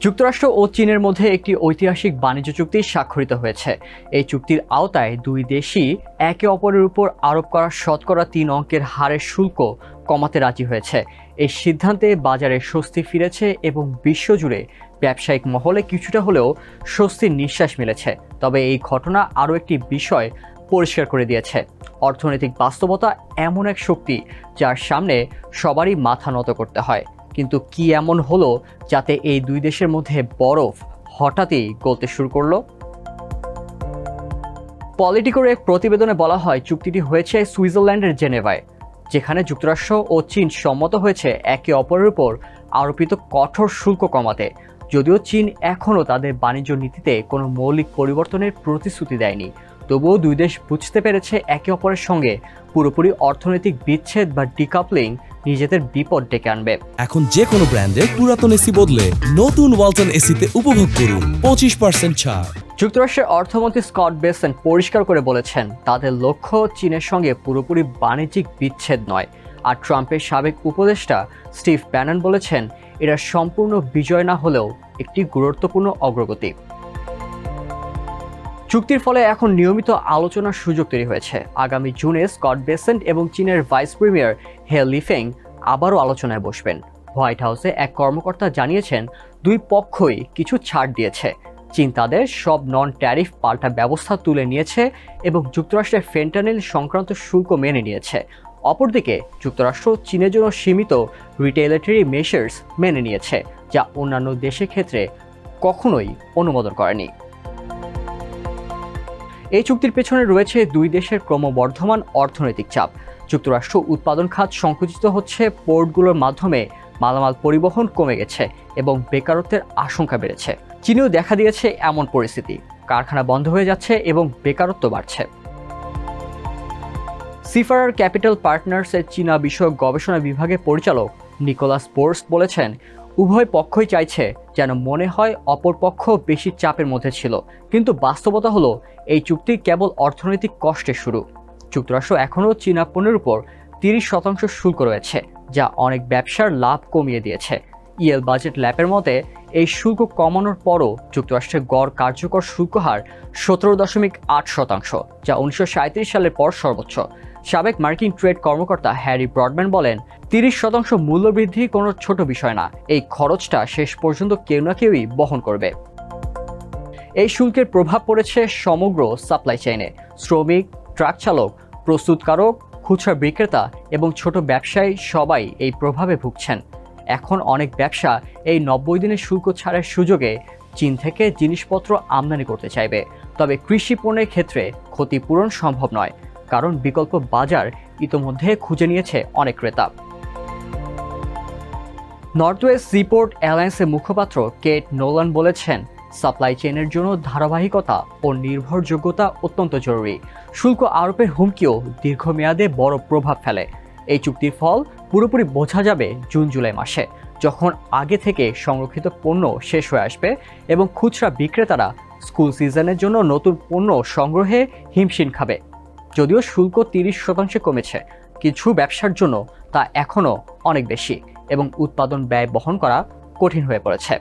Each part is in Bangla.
যুক্তরাষ্ট্র ও চীনের মধ্যে একটি ঐতিহাসিক বাণিজ্য চুক্তি স্বাক্ষরিত হয়েছে। এই চুক্তির আওতায় দুই দেশই একে অপরের উপর আরোপ করা শতকরা ৩ অঙ্কের হারের শুল্ক কমাতে রাজি হয়েছে। এই সিদ্ধান্তে বাজারে স্বস্তি ফিরেছে এবং বিশ্বজুড়ে ব্যবসায়িক মহলে কিছুটা হলেও স্বস্তির নিঃশ্বাস মিলেছে। তবে এই ঘটনা আরও একটি বিষয় পরিষ্কার করে দিয়েছে। অর্থনৈতিক বাস্তবতা এমন এক শক্তি যার সামনে সবারই মাথা নত করতে হয়। কিন্তু কি এমন হলো যাতে এই দুই দেশের মধ্যে বরফ হঠাৎই গলতে শুরু করলো? পলিটিকোর এক প্রতিবেদনে বলা হয়, চুক্তিটি হয়েছে সুইজারল্যান্ডের জেনেভায়, যেখানে যুক্তরাষ্ট্র ও চীন সম্মত হয়েছে একে অপরের উপর আরোপিত কঠোর শুল্ক কমাতে। যদিও চীন এখনও তাদের বাণিজ্য নীতিতে কোনো মৌলিক পরিবর্তনের প্রতিশ্রুতি দেয়নি, তবুও দুই দেশ বুঝতে পেরেছে একে অপরের সঙ্গে পুরোপুরি অর্থনৈতিক বিচ্ছেদ বা ডিকাপলিং নিজেদের বিপদ ডেকে আনবে। এখন যে কোনো ব্র্যান্ডের পুরাতন এসি বদলে নতুন ওয়ালটন এসিতে উপভোগ করুন 25% ছাড়। যুক্তরাষ্ট্রের অর্থমন্ত্রী স্কট বেসেন্ট পরিষ্কার করে বলেছেন, তাদের লক্ষ্য চীনের সঙ্গে পুরোপুরি বাণিজ্যিক বিচ্ছেদ নয়। আর ট্রাম্পের সাবেক উপদেষ্টা স্টিভ ব্যানন বলেছেন, এটা সম্পূর্ণ বিজয় না হলেও একটি গুরুত্বপূর্ণ অগ্রগতি। চুক্তির ফলে এখন নিয়মিত আলোচনার সুযোগ তৈরি হয়েছে। আগামী জুনে স্কট বেসেন্ট এবং চীনের ভাইস প্রিমিয়ার হে লিফেং আবারও আলোচনায় বসবেন। হোয়াইট হাউসে এক কর্মকর্তা জানিয়েছেন, দুই পক্ষই কিছু ছাড় দিয়েছে। চীন তাদের সব নন ট্যারিফ পাল্টা ব্যবস্থা তুলে নিয়েছে এবং যুক্তরাষ্ট্রের ফেন্টানিল সংক্রান্ত শুল্ক মেনে নিয়েছে। অপরদিকে যুক্তরাষ্ট্র চীনের জন্য সীমিত রিটেইলেটরি মেজার্স মেনে নিয়েছে, যা অন্যান্য দেশের ক্ষেত্রে কখনোই অনুমোদন করেনি। এই চুক্তির পেছনে রয়েছে দুই দেশের ক্রমবর্ধমান অর্থনৈতিক চাপ। যুক্তরাষ্ট্র উৎপাদন খাত সংকুচিত হচ্ছে, পোর্টগুলোর মাধ্যমে মালামাল পরিবহন কমে গেছে এবং বেকারত্বের আশঙ্কা বেড়েছে। চীনেও দেখা দিয়েছে এমন পরিস্থিতি, কারখানা বন্ধ হয়ে যাচ্ছে এবং বেকারত্ব বাড়ছে। সিফারার ক্যাপিটাল পার্টনার্সের চীনা বিষয়ক গবেষণা বিভাগের পরিচালক নিকোলাস বোর্স বলেছেন, উভয় পক্ষই চাইছে যেন মনে হয় অপর পক্ষ বেশি চাপের মধ্যে ছিল, কিন্তু বাস্তবতা হলো এই চুক্তি কেবল অর্থনৈতিক কষ্টের শুরু। যুক্তরাষ্ট্র এখনও চীনা পণ্যের উপর 30% শুল্ক রয়েছে, যা অনেক ব্যবসার লাভ কমিয়ে দিয়েছে। ইয়েল বাজেট ল্যাবের মতে, এই শুল্ক কমানোর পরও যুক্তরাষ্ট্রের গড় কার্যকর শুল্ক হার 17.8%, যা 1937 সালের পর সর্বোচ্চ। সাবেক মার্কিন ট্রেড কর্মকর্তা হ্যারি ব্রডম্যান বলেন, 30% মূল্যবৃদ্ধি কোনো ছোট বিষয় না। এই খরচটা শেষ পর্যন্ত কেউ না কেউই বহন করবে। এই শুল্কের প্রভাব পড়েছে সমগ্র সাপ্লাই চেইনে। শ্রমিক, ট্রাক চালক, প্রস্তুতকারক, খুচরা বিক্রেতা এবং ছোট ব্যবসায়ী সবাই এই প্রভাবে ভুগছেন। এখন অনেক ব্যবসা এই 90 দিনের শুল্ক ছাড়ের সুযোগে চীন থেকে জিনিসপত্র আমদানি করতে চাইবে। তবে কৃষি পণ্যের ক্ষেত্রে ক্ষতিপূরণ সম্ভব নয়, কারণ বিকল্প বাজার ইতোমধ্যে খুঁজে নিয়েছে অনেক ক্রেতা। নর্থওয়েস্ট সিপোর্ট অ্যালায়েন্সের মুখপাত্র কেট নোলান বলেছেন, সাপ্লাই চেইনের জন্য ধারাবাহিকতা ও নির্ভরযোগ্যতা অত্যন্ত জরুরি। শুল্ক আরোপের হুমকিও দীর্ঘমেয়াদে বড় প্রভাব ফেলে। এই চুক্তির ফল পুরোপুরি বোঝা যাবে জুন-জুলাই মাসে, যখন আগে থেকে সংরক্ষিত পণ্য শেষ হয়ে আসবে এবং খুচরা বিক্রেতারা স্কুল সিজনের জন্য নতুন পণ্য সংগ্রহে হিমশিম খাবে। যদিও শুল্ক 30% কমেছে, কিছু ব্যবসার জন্য তা এখনও অনেক বেশি এবং উৎপাদন ব্যয় বহন করা কঠিন হয়ে পড়েছে।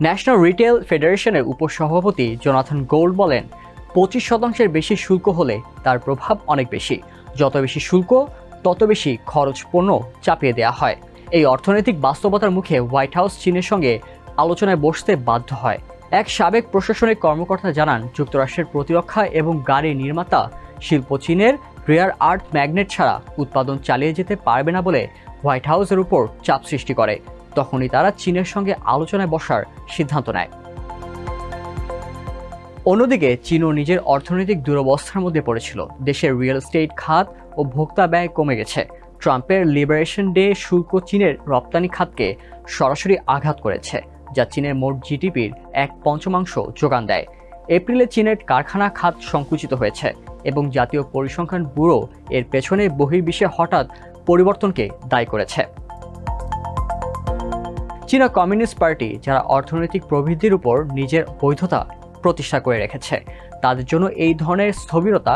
ন্যাশনাল রিটেল ফেডারেশনের উপসভাপতি জোনাথন গোল্ড বলেন, 25% বেশি শুল্ক হলে তার প্রভাব অনেক বেশি। যত বেশি শুল্ক, তত বেশি খরচ পণ্য চাপিয়ে দেওয়া হয়। এই অর্থনৈতিক বাস্তবতার মুখে হোয়াইট হাউস চীনের সঙ্গে আলোচনায় বসতে বাধ্য হয়। এক সাবেক প্রশাসনিক কর্মকর্তা জানান, যুক্তরাষ্ট্রের প্রতিরক্ষা এবং গাড়ি নির্মাতা শিল্প চীনের রেয়ার আর্থ ম্যাগনেট ছাড়া উৎপাদন চালিয়ে যেতে পারবে না বলে হোয়াইট হাউসের উপর চাপ সৃষ্টি করে। তখনই তারা চীনের সঙ্গে আলোচনায় বসার সিদ্ধান্ত নেয়। অন্যদিকে চীনও নিজের অর্থনৈতিক দুরবস্থার মধ্যে পড়েছিল। দেশের রিয়েল এস্টেট খাত ও ভোক্তা ব্যয় কমে গেছে। ট্রাম্পের লিবারেশন ডে শুল্ক চীনের রপ্তানি খাতকে সরাসরি আঘাত করেছে, যা চীনের মোট জিডিপির 1/5 যোগান দেয়। এপ্রিলে চীনের কারখানা খাত সংকুচিত হয়েছে এবং জাতীয় পরিসংখ্যান ব্যুরো এর পেছনে বহির্বিশ্বে হঠাৎ পরিবর্তনকে দায়ী করেছে। চীনা কমিউনিস্ট পার্টি, যারা অর্থনৈতিক প্রবৃদ্ধির উপর নিজের বৈধতা প্রতিষ্ঠা করে রেখেছে, তাদের জন্য এই ধরনের স্থবিরতা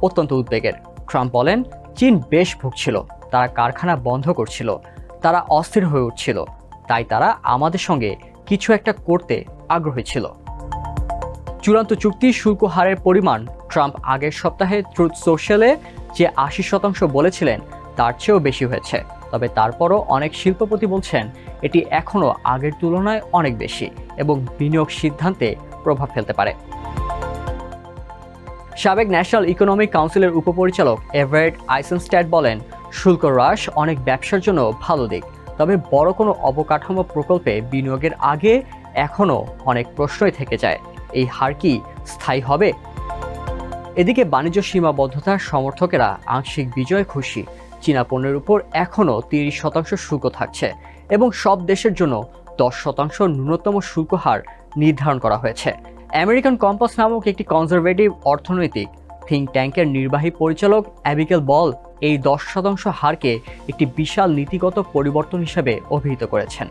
অত্যন্ত উদ্বেগের। ট্রাম্প বলেন, চীন বেশ ভুগছিল, তারা কারখানা বন্ধ করছিল, তারা অস্থির হয়ে উঠছিল। তাই তারা আমাদের সঙ্গে কিছু একটা করতে আগ্রহী ছিল। চূড়ান্ত চুক্তি শুল্ক হারের পরিমাণ ট্রাম্প আগের সপ্তাহে ট্রুথ সোশ্যালে যে 80% বলেছিলেন তার চেয়েও বেশি হয়েছে। তবে তারপরও অনেক শিল্পপতি বলছেন এটি এখনও আগের তুলনায় অনেক বেশি এবং বিনিয়োগ সিদ্ধান্তে প্রভাব ফেলতে পারে। সাবেক ন্যাশনাল ইকোনমিক কাউন্সিলের উপপরিচালক এভারেট আইসেনস্ট্যাট বলেন, শুল্ক হ্রাস অনেক ব্যবসার জন্য ভালো দিক, তবে বড় কোনো অবকাঠামো প্রকল্পে বিনিয়োগের আগে এখনও অনেক প্রশ্নই থেকে যায়। এই হার কি স্থায়ী হবে? এদিকে বাণিজ্য সীমাবদ্ধতার সমর্থকেরা আংশিক বিজয়ে খুশি। চীনা পণ্যের উপর এখনও 30% শুল্ক থাকছে এবং সব দেশের জন্য 10% ন্যূনতম শুল্ক হার নির্ধারণ করা হয়েছে। আমেরিকান কম্পাস নামক একটি কনজারভেটিভ অর্থনৈতিক থিঙ্ক ট্যাঙ্কের নির্বাহী পরিচালক অ্যাবিগেল বল এই 10% হারকে একটি বিশাল নীতিগত পরিবর্তন হিসেবে অভিহিত করেছেন।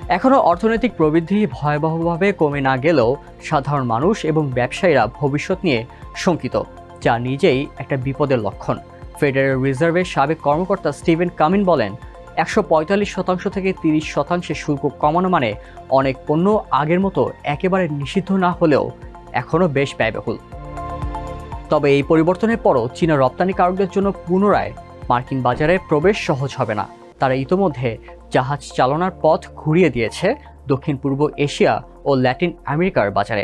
এখনও অর্থনৈতিক প্রবৃদ্ধি ভয়াবহভাবে কমে না গেলেও সাধারণ মানুষ এবং ব্যবসায়ীরা ভবিষ্যৎ নিয়ে শঙ্কিত, যা নিজেই একটা বিপদের লক্ষণ। ফেডারেল রিজার্ভের সাবেক কর্মকর্তা স্টিভেন কামিন বলেন, 145% থেকে 30% শুল্ক কমানো মানে অনেক পণ্য আগের মতো একেবারে নিষিদ্ধ না হলেও এখনও বেশ ব্যয়বহুল। তবে এই পরিবর্তনের পরও চীনা রপ্তানিকারকদের জন্য পুনরায় মার্কিন বাজারে প্রবেশ সহজ হবে না। তারা ইতোমধ্যে জাহাজ চালনার পথ ঘুরিয়ে দিয়েছে দক্ষিণ পূর্ব এশিয়া ও ল্যাটিন আমেরিকার বাজারে।